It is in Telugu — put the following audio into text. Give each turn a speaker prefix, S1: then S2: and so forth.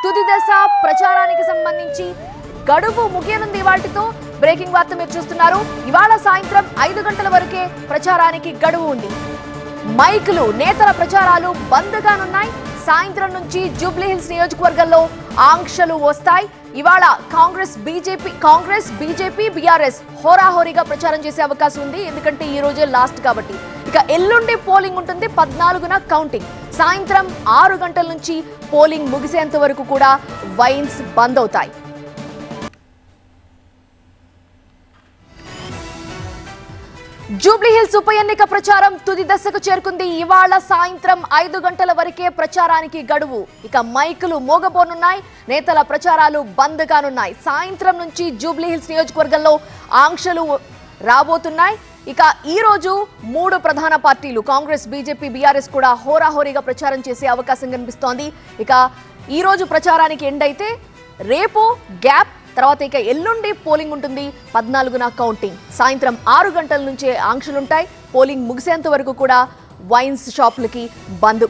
S1: తుది దశ ప్రచారానికి సంబంధించి గడువు ముగియనుంది. ఇవాల్టితో బ్రేకింగ్ వార్త మీరు చూస్తున్నారు. ఇవాళ సాయంత్రం 5 గంటల వరకే ప్రచారానికి గడువు ఉంది. మైకులు నేతల ప్రచారాలు బంద్గానున్నాయి. సాయంత్రం నుంచి జూబ్లీ హిల్స్ నియోజకవర్గంలో ఆంక్షలు వస్తాయి. ఇవాళ కాంగ్రెస్ బీజేపీ బీఆర్ఎస్ హోరాహోరీగా ప్రచారం చేసే అవకాశం ఉంది. ఎందుకంటే ఈ రోజే లాస్ట్ కాబట్టి. ఇక ఎల్లుండి పోలింగ్ ఉంటుంది. 14న కౌంటింగ్. సాయంత్రం 6 గంటల నుంచి పోలింగ్ ముగిసేంత వరకు కూడా వైన్స్ బంద్ అవుతాయి. జూబ్లీ హిల్స్ ఉప ఎన్నిక ప్రచారం తుది దశకు చేరుకుంది. ఇవాళ సాయంత్రం 5 గంటల వరకే ప్రచారానికి గడువు. ఇక మైకులు మోగబోనున్నాయి. నేతల ప్రచారాలు బంద్ కానున్నాయి. సాయంత్రం నుంచి జూబ్లీ హిల్స్ నియోజకవర్గంలో ఆంక్షలు రాబోతున్నాయి. ఇక ఈ రోజు 3 ప్రధాన పార్టీలు కాంగ్రెస్ బీజేపీ బీఆర్ఎస్ కూడా హోరాహోరీగా ప్రచారం చేసే అవకాశం కనిపిస్తోంది. ఇక ఈ రోజు ప్రచారానికి ఎండ్ అయితే రేపు గ్యాప్, తర్వాత ఇక ఎల్లుండి పోలింగ్ ఉంటుంది. 14న కౌంటింగ్. సాయంత్రం 6 గంటల నుంచే ఆంక్షలుంటాయి. పోలింగ్ ముగిసేంత వరకు కూడా వైన్స్ షాపులకి బంద్.